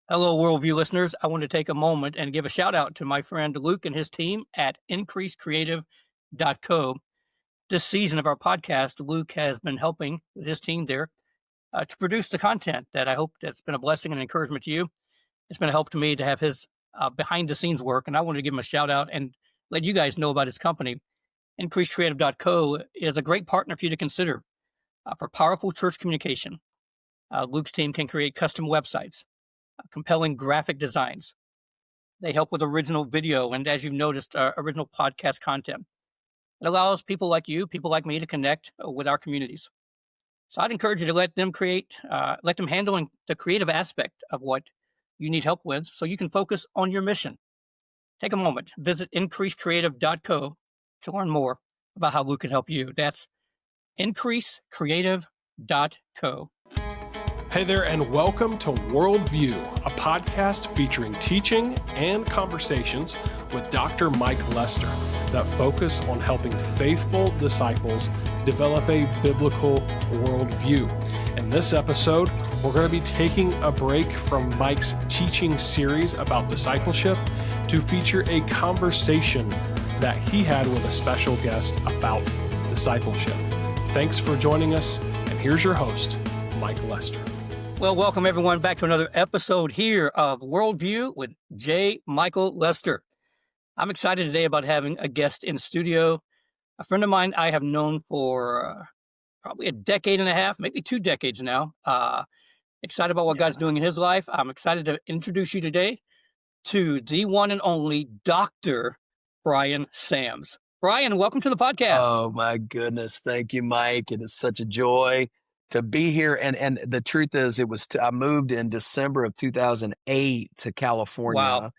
Hello, Worldview listeners. I want to take a moment and give a shout out to my friend Luke and his team at increasecreative.co. This season of our podcast, Luke has been helping his team there to produce the content that I hope that's been a blessing and encouragement to you. It's been a help to me to have his behind the scenes work, and I wanted to give him a shout out and let you guys know about his company. Increasecreative.co is a great partner for you to consider for powerful church communication. Luke's team can create custom websites, compelling graphic designs. They help with original video and, as you've noticed, original podcast content. It allows people like you, people like me, to connect with our communities. So I'd encourage you to let them handle the creative aspect of what you need help with so you can focus on your mission. Take a moment, visit increasecreative.co to learn more about how Luke can help you. That's increasecreative.co. Hey there, and welcome to Worldview, a podcast featuring teaching and conversations with Dr. Mike Lester that focus on helping faithful disciples develop a biblical worldview. In this episode, we're going to be taking a break from Mike's teaching series about discipleship to feature a conversation that he had with a special guest about discipleship. Thanks for joining us, and here's your host, Mike Lester. Well, welcome everyone back to another episode here of Worldview with J. Michael Lester. I'm excited today about having a guest in studio, a friend of mine I have known for probably a decade and a half, maybe 2 decades now. Excited about what God's doing in his life. I'm excited to introduce you today to the one and only Dr. Bryan Samms. Bryan, welcome to the podcast. Oh my goodness. Thank you, Mike. It is such a joy to be here. And the truth is, I moved in December of 2008 to California. Wow.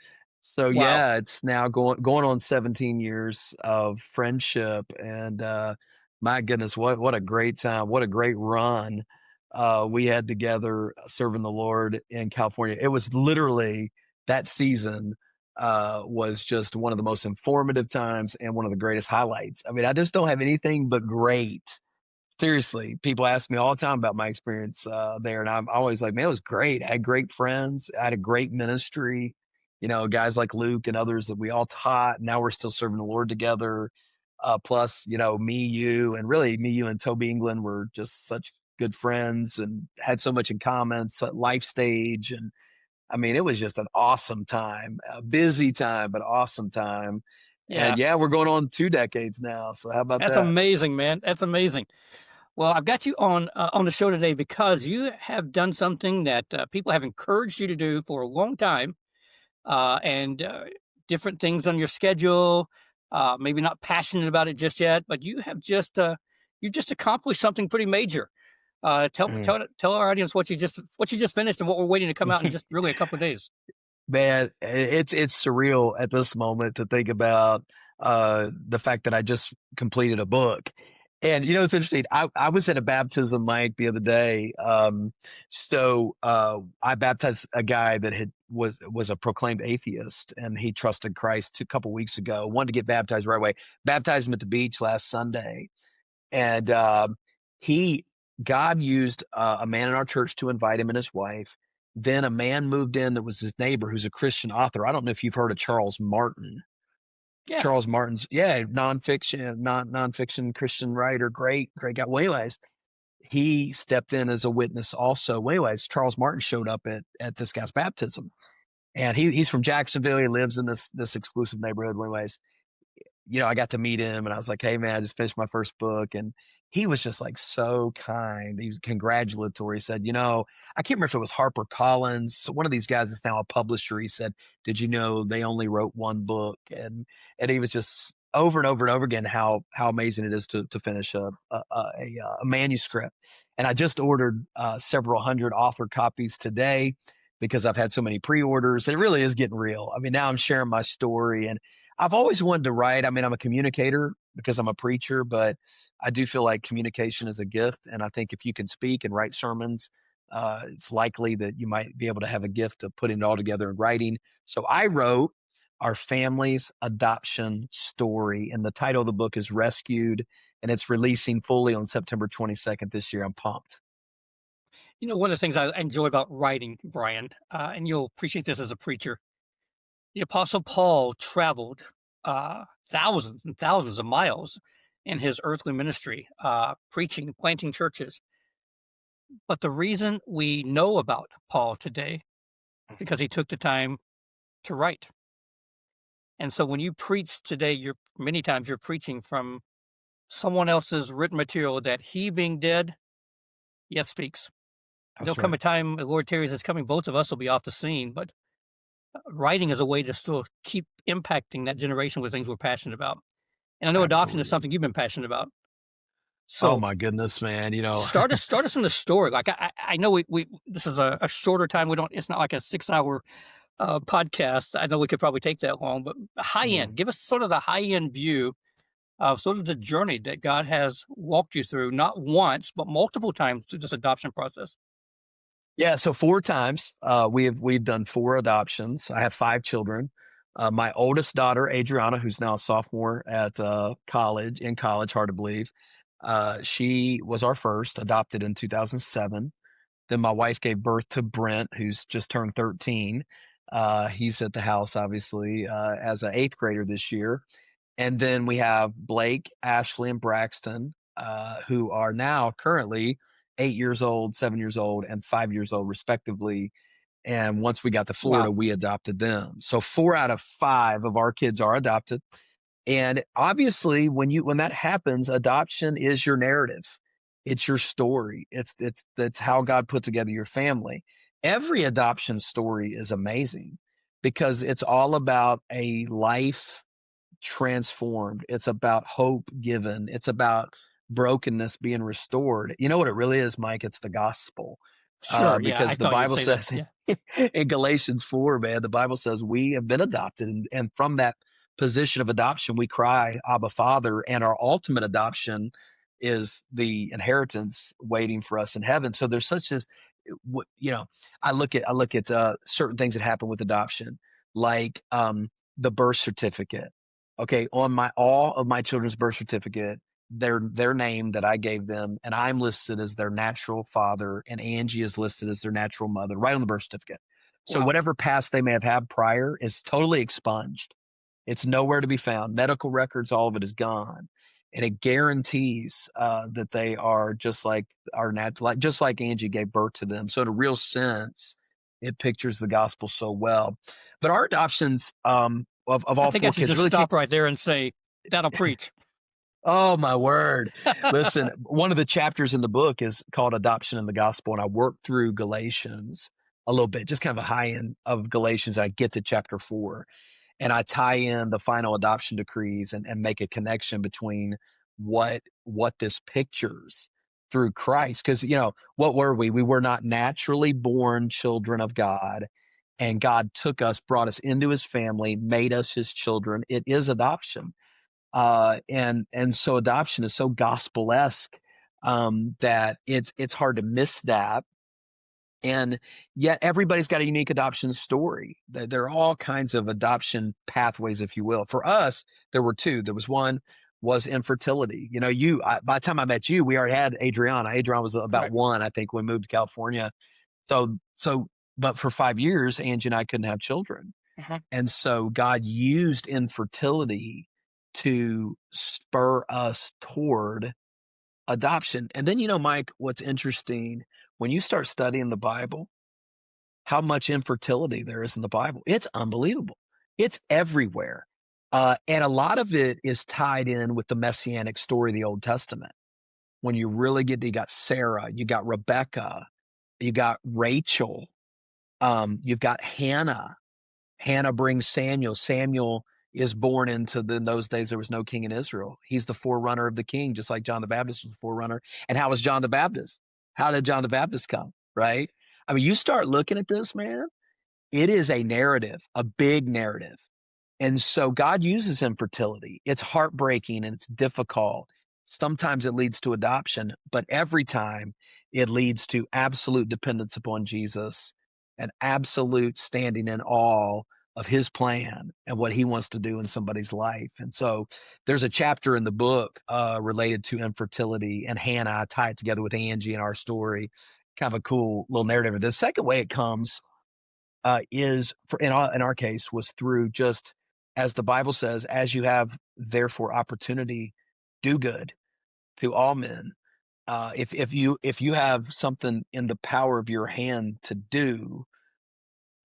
So yeah, it's now going on 17 years of friendship. And my goodness, what a great time. What a great run we had together serving the Lord in California. It was literally that season was just one of the most informative times and one of the greatest highlights. I mean, I just don't have anything but great. Seriously, people ask me all the time about my experience there, and I'm always like, man, it was great. I had great friends. I had a great ministry, guys like Luke and others that we all taught. Now we're still serving the Lord together. Plus, me, you, and Toby England were just such good friends and had so much in common, so life stage. And I mean, it was just an awesome time, a busy time, but awesome time. Yeah. And we're going on 2 decades now. So how about that? That's amazing, man. That's amazing. Well, I've got you on the show today because you have done something that people have encouraged you to do for a long time, and different things on your schedule. Maybe not passionate about it just yet, but you have just accomplished something pretty major. Tell our audience what you just finished and what we're waiting to come out in just really a couple of days. Man, it's surreal at this moment to think about the fact that I just completed a book. And, it's interesting. I was at a baptism, Mike, the other day. So I baptized a guy that was a proclaimed atheist, and he trusted Christ a couple weeks ago, wanted to get baptized right away. Baptized him at the beach last Sunday. And God used a man in our church to invite him and his wife. Then a man moved in that was his neighbor, who's a Christian author. I don't know if you've heard of Charles Martin. Yeah. Charles Martin's, nonfiction Christian writer, great guy. Well, anyways, he stepped in as a witness also. Well, anyways, Charles Martin showed up at this guy's baptism, and he's from Jacksonville. He lives in this exclusive neighborhood. Well, anyways, I got to meet him, and I was like, hey man, I just finished my first book. And he was just like so kind. He was congratulatory. He said, I can't remember if it was HarperCollins. So one of these guys is now a publisher. He said, did you know they only wrote one book? And he was just over and over and over again how amazing it is to finish a manuscript. And I just ordered several hundred author copies today because I've had so many pre-orders. It really is getting real. I mean, now I'm sharing my story, and I've always wanted to write. I mean, I'm a communicator because I'm a preacher, but I do feel like communication is a gift. And I think if you can speak and write sermons, it's likely that you might be able to have a gift of putting it all together in writing. So I wrote our family's adoption story, and the title of the book is Rescued, and it's releasing fully on September 22nd this year. I'm pumped. One of the things I enjoy about writing, Brian, and you'll appreciate this as a preacher, the Apostle Paul traveled thousands and thousands of miles in his earthly ministry, preaching, planting churches. But the reason we know about Paul today is because he took the time to write. And so when you preach today, many times you're preaching from someone else's written material that he being dead, yet speaks. There'll That's come right. a time, the Lord tarries is coming, both of us will be off the scene, but writing is a way to still keep impacting that generation with things we're passionate about. And I know adoption is Absolutely. something you've been passionate about. Oh So my goodness, man. start us from the story. Like I know we this is a shorter time. It's not like a 6 hour podcast. I know we could probably take that long, but high Mm. end, give us sort of the high end view of sort of the journey that God has walked you through, not once, but multiple times through this adoption process. Yeah, so 4 times, we've done 4 adoptions. I have 5 children. My oldest daughter, Adriana, who's now a sophomore at college, hard to believe. She was our first, adopted in 2007. Then my wife gave birth to Brent, who's just turned 13. He's at the house, obviously, as an 8th grader this year. And then we have Blake, Ashley, and Braxton, who are now currently 8 years old, 7 years old, and 5 years old, respectively. And once we got to Florida, Wow. we adopted them. So 4 out of 5 of our kids are adopted. And obviously, when that happens, adoption is your narrative. It's your story. That's how God put together your family. Every adoption story is amazing because it's all about a life transformed. It's about hope given. It's about brokenness being restored. You know what it really is, Mike? It's the gospel. Sure. Yeah. I Because the thought you'd Bible say that. says Yeah. in Galatians 4, man, the Bible says we have been adopted. And from that position of adoption, we cry, Abba, Father. And our ultimate adoption is the inheritance waiting for us in heaven. So there's such as, I look at certain things that happen with adoption, like the birth certificate. Okay, on all of my children's birth certificate, their name that I gave them, and I'm listed as their natural father, and Angie is listed as their natural mother, right on the birth certificate. So Wow. whatever past they may have had prior is totally expunged. It's nowhere to be found. Medical records, all of it is gone, and it guarantees that they are just like just like Angie gave birth to them. So in a real sense, it pictures the gospel so well. But our adoptions of I all think I 4 should kids just really came. stop right there and say, that'll preach. Oh my word. Listen, one of the chapters in the book is called Adoption in the Gospel, and I worked through Galatians a little bit, just kind of a high end of Galatians. I get to chapter 4, and I tie in the final adoption decrees and make a connection between what this pictures through Christ. Because, what were we? We were not naturally born children of God, and God took us, brought us into his family, made us his children. It is adoption. And so adoption is so gospel-esque that it's hard to miss that. And yet everybody's got a unique adoption story. There are all kinds of adoption pathways, if you will. For us, there were 2. There was one was infertility. By the time I met you, we already had Adriana. Adriana was about Correct. 1, I think, when we moved to California. But for 5 years, Angie and I couldn't have children. Uh-huh. And so God used infertility to spur us toward adoption. And then, Mike, what's interesting, when you start studying the Bible, how much infertility there is in the Bible, it's unbelievable. It's everywhere. And a lot of it is tied in with the messianic story of the Old Testament. When you really you got Sarah, you got Rebecca, you got Rachel, you've got Hannah. Hannah brings Samuel. Samuel is born in those days, there was no king in Israel. He's the forerunner of the king, just like John the Baptist was the forerunner. And how was John the Baptist? How did John the Baptist come? Right? I mean, you start looking at this, man, it is a narrative, a big narrative. And so God uses infertility. It's heartbreaking and it's difficult. Sometimes it leads to adoption, but every time it leads to absolute dependence upon Jesus and absolute standing in awe of his plan and what he wants to do in somebody's life. And so there's a chapter in the book related to infertility and Hannah. I tie it together with Angie and our story. kind of a cool little narrative. The second way it comes is in our case was through just, as the Bible says, as you have therefore opportunity, do good to all men. If you have something in the power of your hand to do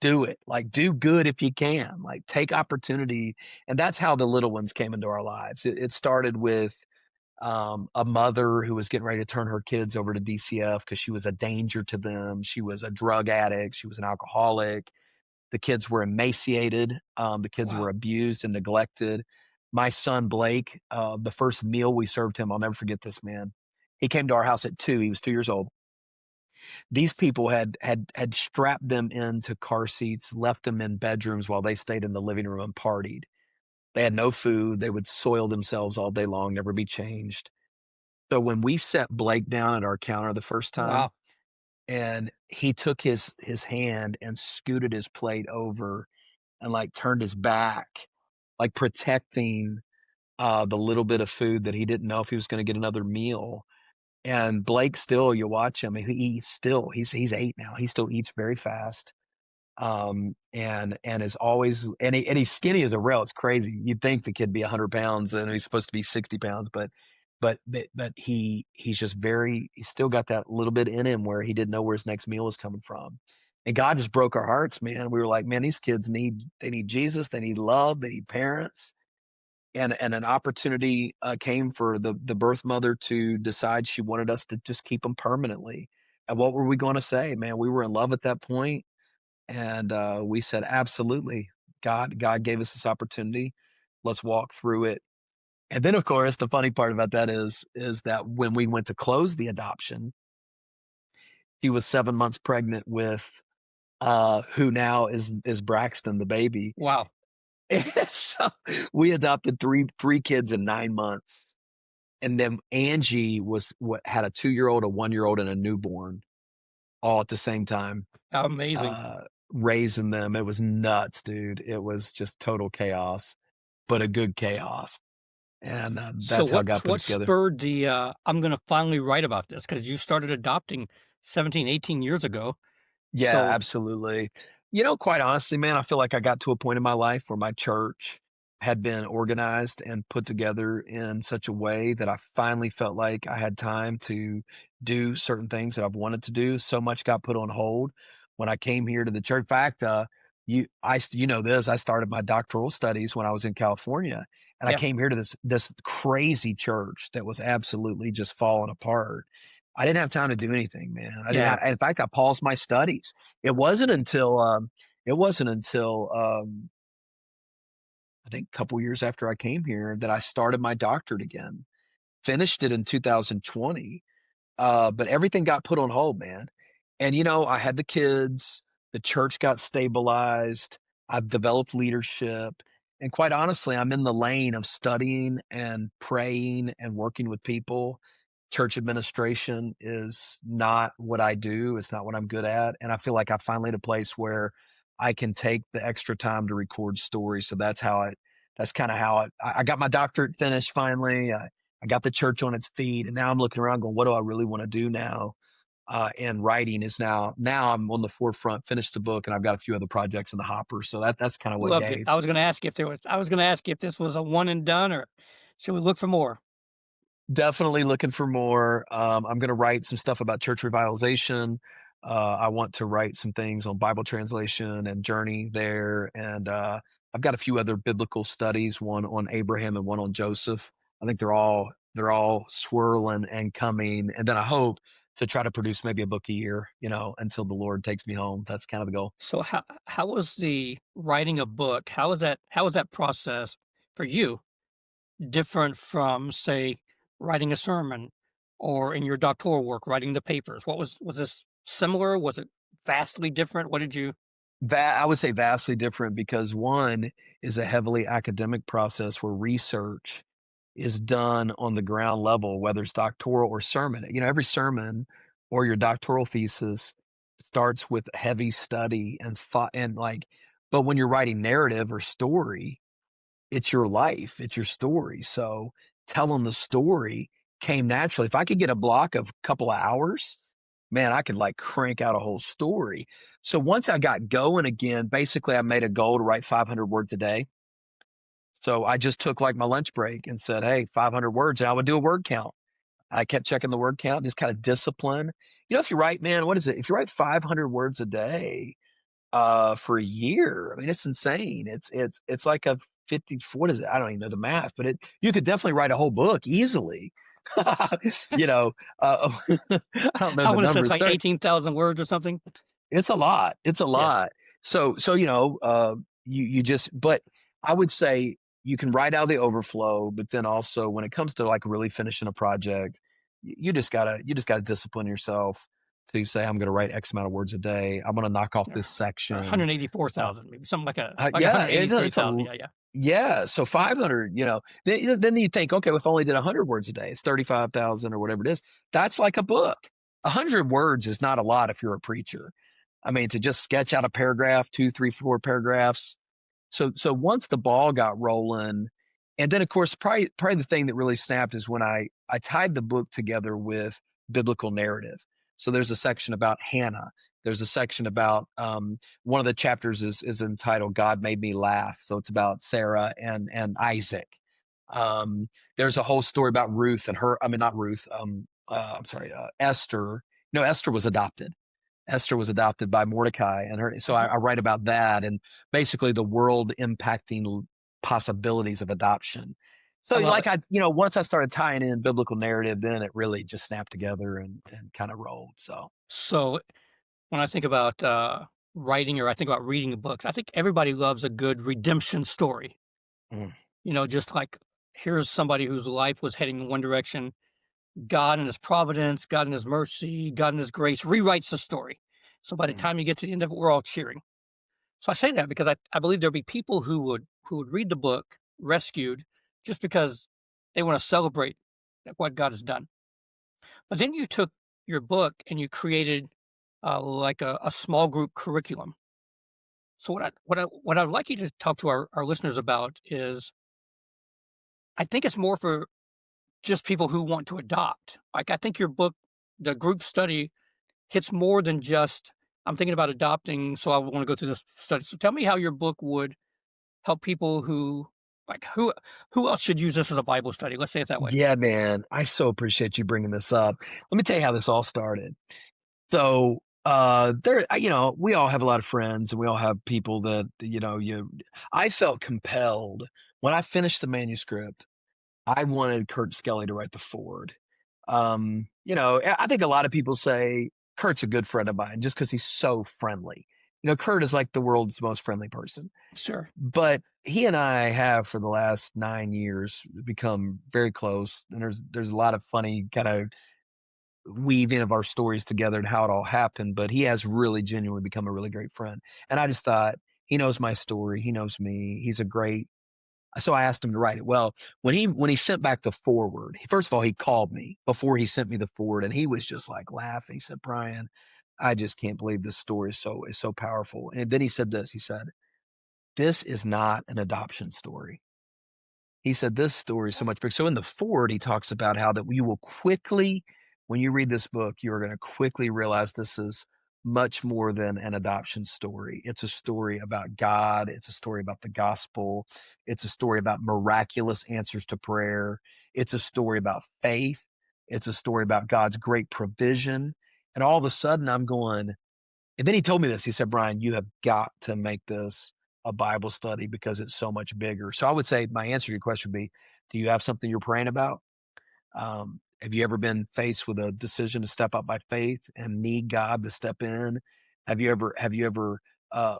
it. Like, do good if you can. Like, take opportunity. And that's how the little ones came into our lives. It started with a mother who was getting ready to turn her kids over to DCF because she was a danger to them. She was a drug addict. She was an alcoholic. The kids were emaciated. The kids were Wow. abused and neglected. My son, Blake, the first meal we served him, I'll never forget this, man. He came to our house at 2. He was 2 years old. These people had strapped them into car seats, left them in bedrooms while they stayed in the living room and partied. They had no food. They would soil themselves all day long, never be changed. So when we set Blake down at our counter the first time, Wow. and he took his hand and scooted his plate over and like turned his back, like protecting the little bit of food that he didn't know if he was going to get another meal. And Blake still, you watch him, he eats still. He's 8 now. He still eats very fast. And is always, and he's skinny as a rail. It's crazy. You'd think the kid be 100 pounds and he's supposed to be 60 pounds, but he's just he's still got that little bit in him where he didn't know where his next meal was coming from. And God just broke our hearts, man. We were like, man, these kids need Jesus. They need love. They need parents. And an opportunity came for the birth mother to decide she wanted us to just keep them permanently. And what were we going to say, man? We were in love at that point, and we said, absolutely. God gave us this opportunity. Let's walk through it. And then, of course, the funny part about that is that when we went to close the adoption, she was 7 months pregnant with who now is Braxton, the baby. Wow. So we adopted three kids in 9 months. And then Angie had a 2-year-old, a 1-year-old, and a newborn all at the same time, How amazing. raising them. It was nuts, dude. It was just total chaos, but a good chaos. And So that's how God put it what together. spurred the I'm going to finally write about this, because you started adopting 17, 18 years ago. Yeah, So absolutely. Quite honestly, man, I feel like I got to a point in my life where my church had been organized and put together in such a way that I finally felt like I had time to do certain things that I've wanted to do. So much got put on hold when I came here to the church. In fact, you know this, I started my doctoral studies when I was in California, and I yeah, came here to this crazy church that was absolutely just falling apart. I didn't have time to do anything, man. I didn't yeah. have, in fact, I paused my studies. It wasn't until I think a couple years after I came here that I started my doctorate again. Finished it in 2020, but everything got put on hold, man. And I had the kids, the church got stabilized, I've developed leadership, and quite honestly, I'm in the lane of studying and praying and working with people. Church administration is not what I do, it's not what I'm good at, and I feel like I finally at a place where I can take the extra time to record stories. So that's kind of how I got my doctorate finished finally. I got the church on its feet, and now I'm looking around going, what do I really want to do now? And writing is now I'm on the forefront, finished the book, and I've got a few other projects in the hopper. So that's kind of what Loved it. gave. I was going to ask if this was a one and done, or should we look for more? Definitely looking for more. I'm going to write some stuff about church revitalization. I want to write some things on Bible translation and journey there. And I've got a few other biblical studies, one on Abraham and one on Joseph. I think they're all swirling and coming. And then I hope to try to produce maybe a book a year, until the Lord takes me home. That's kind of the goal. So how was the writing a book? How was that process for you different from, say, writing a sermon, or in your doctoral work, writing the papers? Was this similar? Was it vastly different? What did you? That I would say vastly different because one is a heavily academic process where research is done on the ground level, whether it's doctoral or sermon. Every sermon or your doctoral thesis starts with heavy study and thought and like, but when you're writing narrative or story, it's your life, it's your story. So telling the story came naturally. If I could get a block of a couple of hours, man, I could like crank out a whole story. So once I got going again, basically I made a goal to write 500 words a day. So I just took like my lunch break and said, hey, 500 words. And I would do a word count. I kept checking the word count, just kind of discipline. If you write, man, what is it? If you write 500 words a day, for a year, I mean, it's insane. It's like a 50, what is it? I don't even know the math, but you could definitely write a whole book easily. I don't know I the want to say it's numbers. like 18,000 words or something. It's a lot. It's a Yeah. lot. So, you just, but I would say you can write out the overflow, but then also when it comes to like really finishing a project, you just gotta discipline yourself to say, I'm going to write X amount of words a day. I'm going to knock off Yeah. this section. 184,000, maybe something like Yeah, it's 183,000. a, Yeah. Yeah. yeah. So 500, then you think, okay, well, if I only did 100 words a day, it's 35,000 or whatever it is. That's like a book. 100 words is not a lot if you're a preacher. I mean, to just sketch out a paragraph, 2, 3, 4 paragraphs. So once the ball got rolling, and then of course, probably the thing that really snapped is when I tied the book together with biblical narrative. So there's a section about Hannah. There's a section about one of the chapters is entitled "God Made Me Laugh." So it's about Sarah and Isaac. There's a whole story about Ruth and her. I mean, not Ruth. I'm sorry, Esther. No, Esther was adopted. Esther was adopted by Mordecai, and her. So I write about that and basically the world impacting possibilities of adoption. So I love it. once I started tying in biblical narrative, then it really just snapped together and kind of rolled. So So when I think about writing or I think about reading books, I think everybody loves a good redemption story. mm, Just like here's somebody whose life was heading in one direction. God in his providence, God in his mercy, God in his grace rewrites the story. So by the mm. time you get to the end of it, we're all cheering. So I say that because I believe there'll be people who would read the book Rescued just because they want to celebrate what God has done. But then you took your book and you created like a small group curriculum. So what I'd like you to talk to our listeners about is I think it's more for just people who want to adopt. Like I think your book, the group study, hits more than just I'm thinking about adopting, so I want to go through this study. So tell me how your book would help people who like who else should use this as a Bible study? Let's say it that way. Yeah, man, I so appreciate you bringing this up. Let me tell you how this all started. So we all have a lot of friends and we all have people that I felt compelled when I finished the manuscript. I wanted Kurt Skelly to write the foreword. I think a lot of people say Kurt's a good friend of mine just because he's so friendly. Kurt is like the world's most friendly person. Sure. But he and I have for the last 9 years become very close, and there's a lot of funny kind of weaving of our stories together and how it all happened. But he has really genuinely become a really great friend, and I just thought he knows my story, he knows me, he's a great. So I asked him to write it. Well, when he sent back the forward, first of all, he called me before he sent me the forward, and he was just like laughing. He said, "Bryan, I just can't believe this story is so powerful." And then he said this. He said, "This is not an adoption story." He said, "This story is so much bigger." So in the forward, he talks about how that we will quickly, when you read this book, you are going to quickly realize this is much more than an adoption story. It's a story about God. It's a story about the gospel. It's a story about miraculous answers to prayer. It's a story about faith. It's a story about God's great provision. And all of a sudden I'm going, and then he told me this. He said, "Bryan, you have got to make this a Bible study because it's so much bigger." So I would say my answer to your question would be, do you have something you're praying about? Have you ever been faced with a decision to step up by faith and need God to step in? Have you ever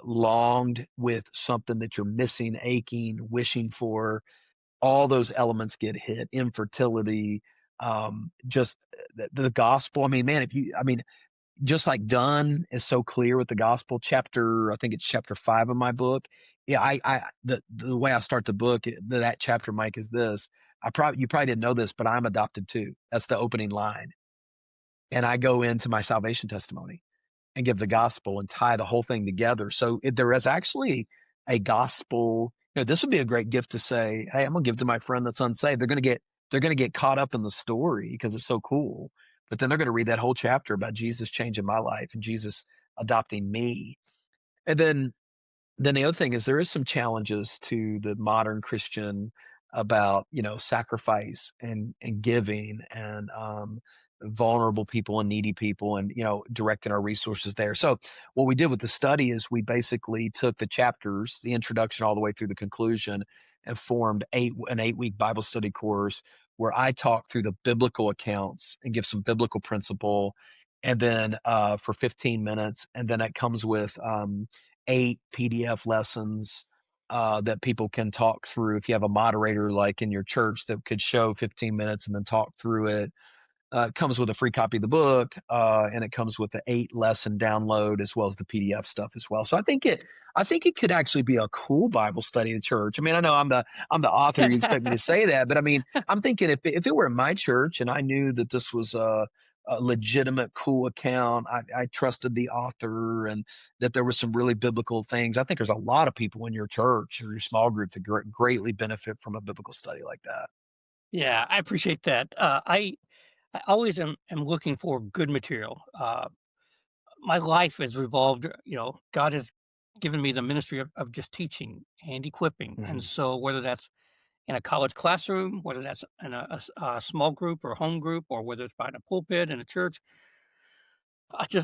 longed with something that you're missing, aching, wishing for? All those elements get hit. Infertility, just the gospel. I mean, man, just like Dunn is so clear with the gospel I think it's chapter 5 of my book. Yeah, the way I start the book, that chapter, Mike, is this. You probably didn't know this, but I'm adopted too. That's the opening line. And I go into my salvation testimony and give the gospel and tie the whole thing together. So there is actually a gospel. This would be a great gift to say, "Hey, I'm gonna give to my friend that's unsaved." They're gonna get caught up in the story because it's so cool. but then they're going to read that whole chapter about Jesus changing my life and Jesus adopting me. And then the other thing is there is some challenges to the modern Christian about, sacrifice and giving and vulnerable people and needy people and, directing our resources there. So what we did with the study is we basically took the chapters, the introduction all the way through the conclusion, and formed an 8-week Bible study course where I talk through the biblical accounts and give some biblical principle. And then for 15 minutes, and then it comes with 8 PDF lessons that people can talk through. If you have a moderator like in your church that could show 15 minutes and then talk through it. It comes with a free copy of the book, and it comes with the 8-lesson download as well as the PDF stuff as well. So I think it could actually be a cool Bible study in church. I mean, I know I'm the author. You expect me to say that, but I mean, I'm thinking if it were in my church and I knew that this was a legitimate, cool account, I trusted the author and that there was some really biblical things. I think there's a lot of people in your church or your small group that greatly benefit from a biblical study like that. Yeah, I appreciate that. I always am looking for good material. My life has revolved, God has given me the ministry of just teaching and equipping. And Mhm. so whether that's in a college classroom, whether that's in a small group or home group, or whether it's behind a pulpit in a church,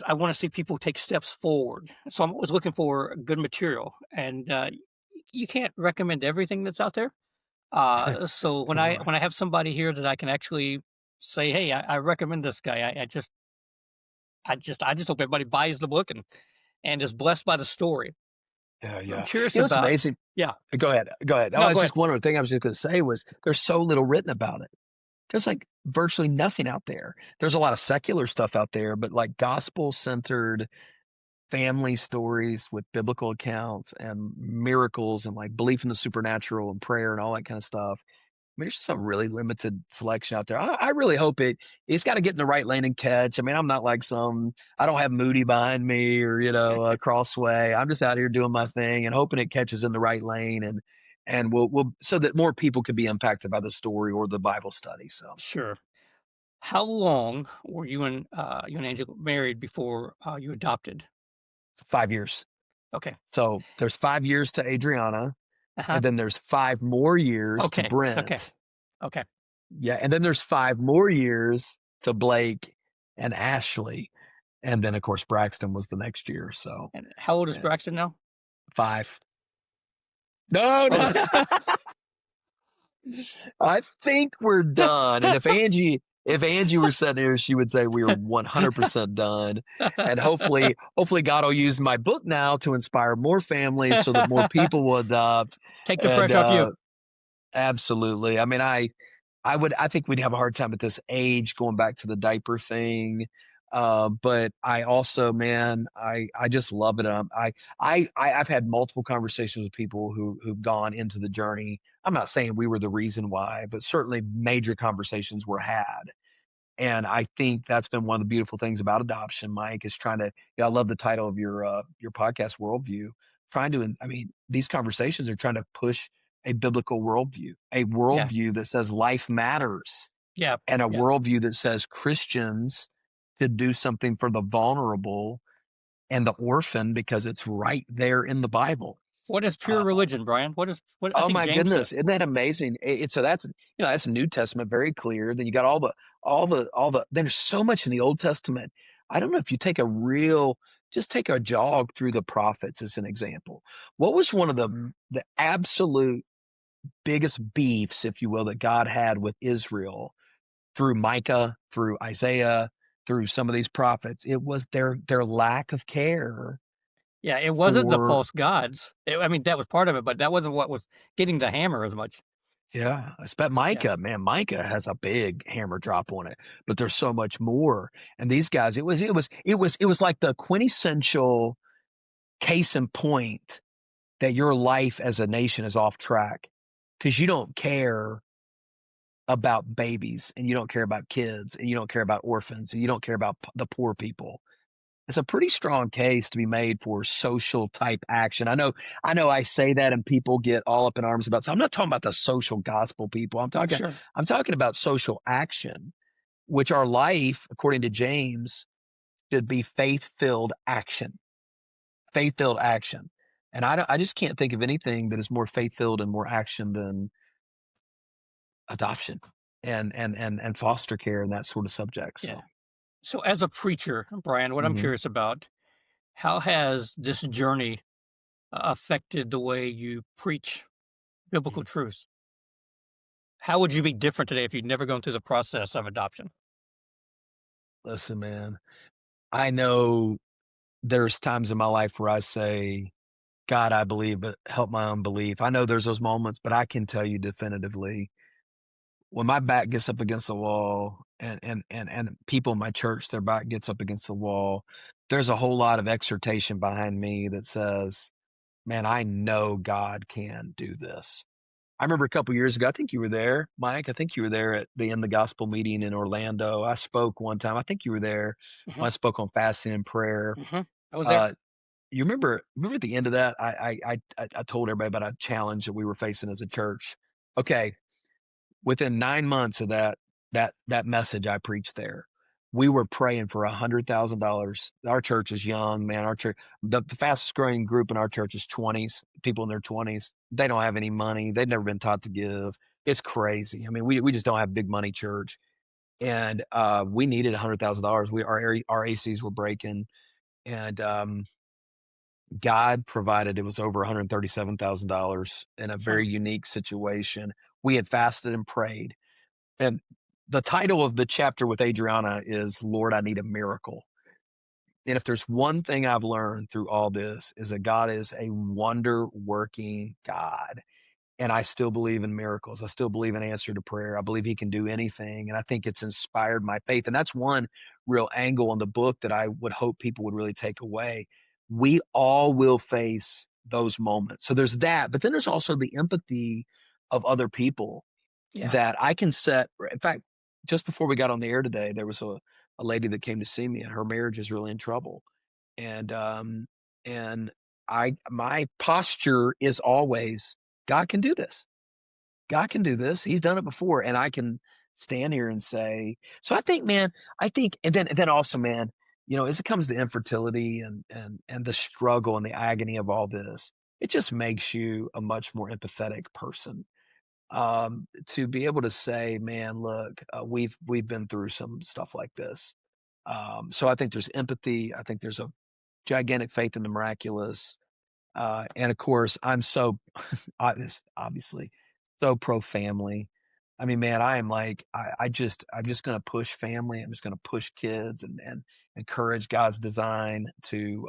I want to see people take steps forward. So I'm always looking for good material, and you can't recommend everything that's out there. So Right. when I have somebody here that I can actually say, "Hey, I recommend this guy," I just hope everybody buys the book and is blessed by the story. Yeah, I'm yeah. curious It's about. amazing. Yeah. Go ahead. Go ahead. Oh, No, it's go ahead. just one other thing I was just going to say was there's so little written about it. There's like virtually nothing out there. There's a lot of secular stuff out there, but like gospel centered family stories with biblical accounts and miracles and like belief in the supernatural and prayer and all that kind of stuff. I mean, there's just a really limited selection out there. I really hope it's got to get in the right lane and catch. I mean, I'm not like I don't have Moody behind me or, Crossway. I'm just out here doing my thing and hoping it catches in the right lane and we'll so that more people can be impacted by the story or the Bible study. So Sure. How long were you and Angela married before you adopted? 5 years. Okay. So there's 5 years to Adriana, Uh-huh. and then there's 5 more years to Okay. Okay. Brent. Okay. Yeah, and then there's 5 more years to Blake and Ashley. And then, of course, Braxton was the next year. So, And how old is yeah, Braxton now? 5. No, Oh. no. I think we're done. And if Angie were sitting here, she would say we are 100% done. And hopefully God will use my book now to inspire more families so that more people will adopt. Take the And pressure off you. absolutely. I mean, I think we'd have a hard time at this age going back to the diaper thing. But I also, man, I just love it. I've had multiple conversations with people who've gone into the journey. I'm not saying we were the reason why, but certainly major conversations were had. And I think that's been one of the beautiful things about adoption, Mike, is trying to, I love the title of your podcast, Worldview. I mean, these conversations are trying to push a biblical worldview, a Yeah. worldview that says life matters, Yeah. and a Yeah. worldview that says Christians could do something for the vulnerable and the orphan because it's right there in the Bible. What is pure Uh, religion, Brian? What I Oh think my James said. goodness, isn't that amazing? So that's New Testament, very clear. Then you got all the. There's so much in the Old Testament. I don't know if you just take a jog through the prophets as an example. What was one of the absolute biggest beefs, if you will, that God had with Israel through Micah, through Isaiah, through some of these prophets? It was their lack of care Yeah, it wasn't the for. false gods. I mean, that was part of it, but that wasn't what was getting the hammer as much. Yeah, I bet Yeah. Micah has a big hammer drop on it, but there's so much more. And these guys, it was like the quintessential case in point that your life as a nation is off track because you don't care about babies and you don't care about kids and you don't care about orphans and you don't care about the poor people. It's a pretty strong case to be made for social type action. I say that and people get all up in arms about. So I'm not talking about the social gospel people. Sure. I'm talking about social action. which our life, according to James, should be faith-filled action. Faith-filled action. And I just can't think of anything that is more faith-filled and more action than adoption and foster care and that sort of subject. So Yeah. So as a preacher, Bryan, what I'm mhm. curious about, how has this journey affected the way you preach biblical truth? How would you be different today if you'd never gone through the process of adoption? Listen, man, I know there's times in my life where I say, God, I believe, but help my unbelief. I know there's those moments, but I can tell you definitively when my back gets up against the wall and people in my church, their back gets up against the wall, there's a whole lot of exhortation behind me that says, man, I know God can do this. I remember a couple years ago, I think you were there, Mike. I think you were there at the End the Gospel meeting in Orlando. I spoke one time. I think you were there when Hmm. I spoke on fasting and prayer. Hmm. I was there. Uh, you remember at the end of that, I told everybody about a challenge that we were facing as a church. Okay, within 9 months of that message I preached there, we were praying for $100,000. Our church is young, man. Our church, the fastest growing group in our church is 20s, people in their 20s. They don't have any money. They've never been taught to give. It's crazy. I mean, we just don't have big money church. And we needed $100,000. Our ACs were breaking, and God provided. It was over $137,000 in a Huh. very unique situation. We had fasted and prayed, and the title of the chapter with Adriana is Lord, I Need a Miracle. And if there's one thing I've learned through all this is that God is a wonder working God. And I still believe in miracles. I still believe in answer to prayer. I believe he can do anything. And I think it's inspired my faith. And that's one real angle in the book that I would hope people would really take away. We all will face those moments. So there's that. But then there's also the empathy of other people Yeah. that I can set. In fact, just before we got on the air today, there was a lady that came to see me, and her marriage is really in trouble. And and my posture is always, God can do this. God can do this. He's done it before, and I can stand here and say. So I think, man, and then also, man, as it comes to infertility and the struggle and the agony of all this, it just makes you a much more empathetic person, to be able to say, "Man, look, we've been through some stuff like this." So I think there's empathy. I think there's a gigantic faith in the miraculous, and of course, I'm so obviously so pro family. I mean, man, I am like, I'm just going to push family. I'm just going to push kids and encourage God's design to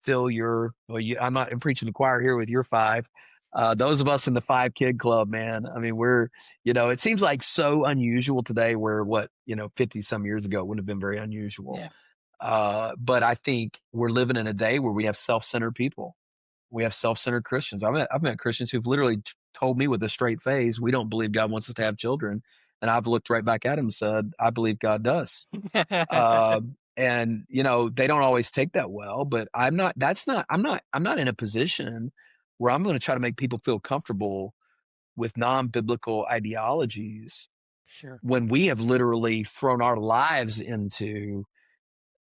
fill I'm not, I'm preaching the choir here with your five. Those of us in the 5 kid club, man. I mean, it seems like so unusual today where 50 some years ago it wouldn't have been very unusual. Yeah. But I think we're living in a day where we have self-centered people. We have self-centered Christians. I've met Christians who've literally told me with a straight face, we don't believe God wants us to have children. And I've looked right back at him and said, I believe God does. And they don't always take that well, but I'm not in a position where I'm going to try to make people feel comfortable with non-biblical ideologies Sure. when we have literally thrown our lives into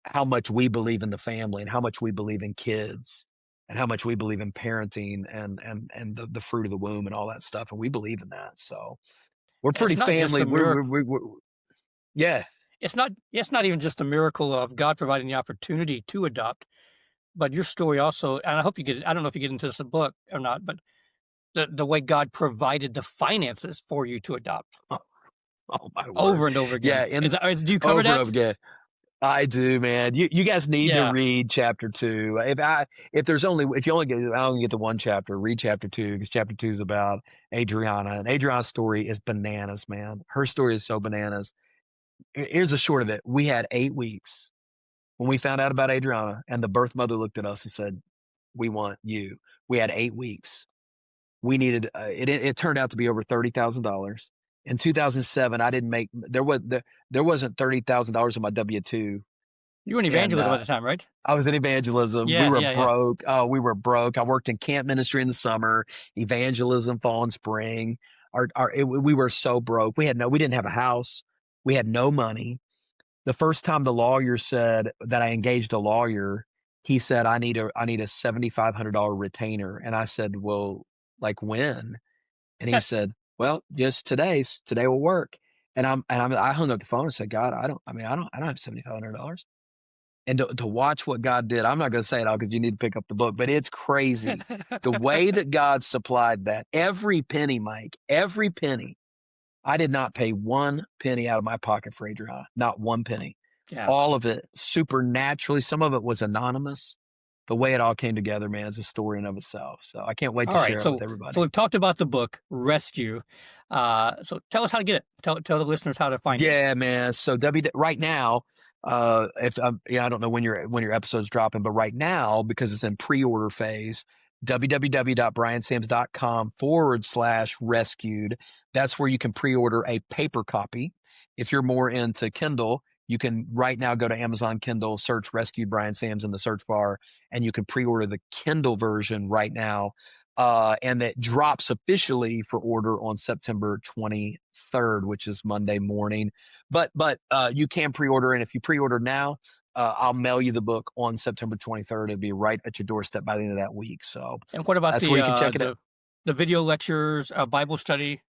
how much we believe in the family and how much we believe in kids and how much we believe in parenting and the fruit of the womb and all that stuff. And we believe in that. So we're And pretty it's not just family. a miracle. Yeah. It's not even just a miracle of God providing the opportunity to adopt, but your story also, and I hope you get. I don't know if you get into this book or not, but the way God provided the finances for you to adopt Oh, oh my word. over and over again. Yeah. Do you cover Over and that? over again. I do, man. You guys need to Yeah. read chapter 2. If you only get the one chapter, read chapter 2 because chapter 2 is about Adriana, and Adriana's story is bananas, man. Her story is so bananas. Here's the short of it. We had 8 weeks when we found out about Adriana, and the birth mother looked at us and said, "We want you." We had 8 weeks. We needed it turned out to be over $30,000. In 2007, I didn't make there wasn't $30,000 on my W-2, You were in and evangelism at the time, right? I was in evangelism. We Yeah, were yeah, yeah. broke. Oh, we were broke. I worked in camp ministry in the summer, evangelism fall and spring. We were so broke. We didn't have a house. We had no money. The first time the lawyer said that I engaged a lawyer, he said, I need a $7,500 retainer. And I said, well, like when? And he said, well, just today will work. And I hung up the phone and said, God, I don't have $7,500. And to watch what God did, I'm not going to say it all because you need to pick up the book, but it's crazy. The way that God supplied that, every penny, Mike, every penny. I did not pay one penny out of my pocket for Adriana, not one penny. Yeah. All of it supernaturally. Some of it was anonymous. The way it all came together, man, is a story in of itself. So I can't wait to share it with everybody. So we've talked about the book, Rescue. So tell us how to get it. Tell the listeners how to find it. Yeah, man. So right now, I don't know when your episode's dropping, but right now, because it's in pre-order phase, www.bryansams.com/rescued. That's where you can pre-order a paper copy. If you're more into Kindle, you can right now go to Amazon Kindle, search Rescued Bryan Samms in the search bar, and you can pre-order the Kindle version right now. And that drops officially for order on September 23rd, which is Monday morning. But you can pre-order, and if you pre-order now, I'll mail you the book on September 23rd. It'll be right at your doorstep by the end of that week. So, and what about that's where you can check it out. The video lectures, Bible study?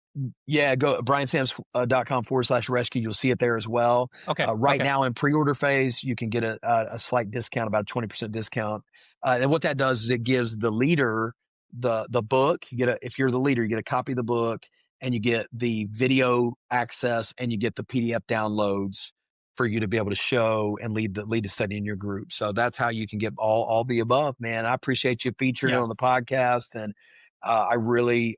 Yeah, go bryansams.com/rescue. You'll see it there as well. Okay. Right now in pre-order phase, you can get a slight discount, about a 20% discount. And what that does is it gives the leader the book. If you're the leader, you get a copy of the book, and you get the video access, and you get the PDF downloads for you to be able to show and lead the study in your group. So that's how you can get all the above, man. I appreciate you featuring it on the podcast, and I really,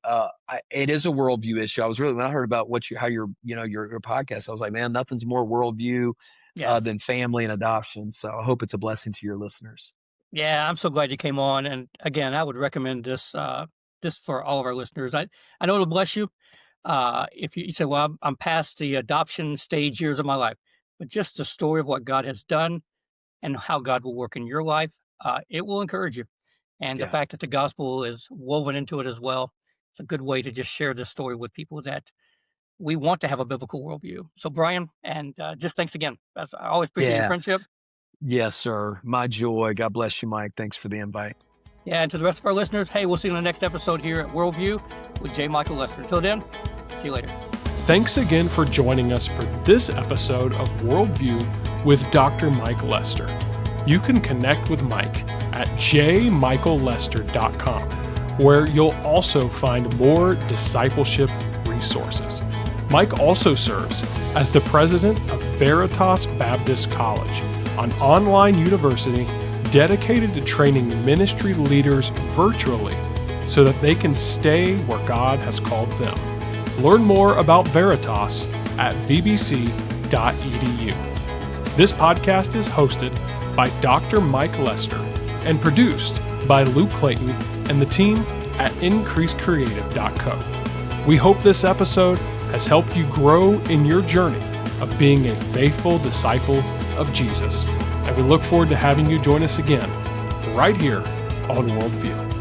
it is a worldview issue. When I heard about your podcast, I was like, man, nothing's more worldview than family and adoption. So I hope it's a blessing to your listeners. Yeah, I'm so glad you came on. And again, I would recommend this for all of our listeners. I know it'll bless you. If you say, well, I'm past the adoption stage years of my life, but just the story of what God has done and how God will work in your life, it will encourage you. And the fact that the gospel is woven into it as well, it's a good way to just share this story with people that we want to have a biblical worldview. So, Bryan, and just thanks again. I always appreciate your friendship. Yes, sir. My joy. God bless you, Mike. Thanks for the invite. Yeah, and to the rest of our listeners, hey, we'll see you in the next episode here at Worldview with J. Michael Lester. Until then, see you later. Thanks again for joining us for this episode of Worldview with Dr. Mike Lester. You can connect with Mike at jmichaellester.com, where you'll also find more discipleship resources. Mike also serves as the president of Veritas Baptist College, an online university dedicated to training ministry leaders virtually so that they can stay where God has called them. Learn more about Veritas at vbc.edu. This podcast is hosted by Dr. Mike Lester and produced by Luke Clayton and the team at increasecreative.co. We hope this episode has helped you grow in your journey of being a faithful disciple of Jesus. And we look forward to having you join us again right here on Worldview.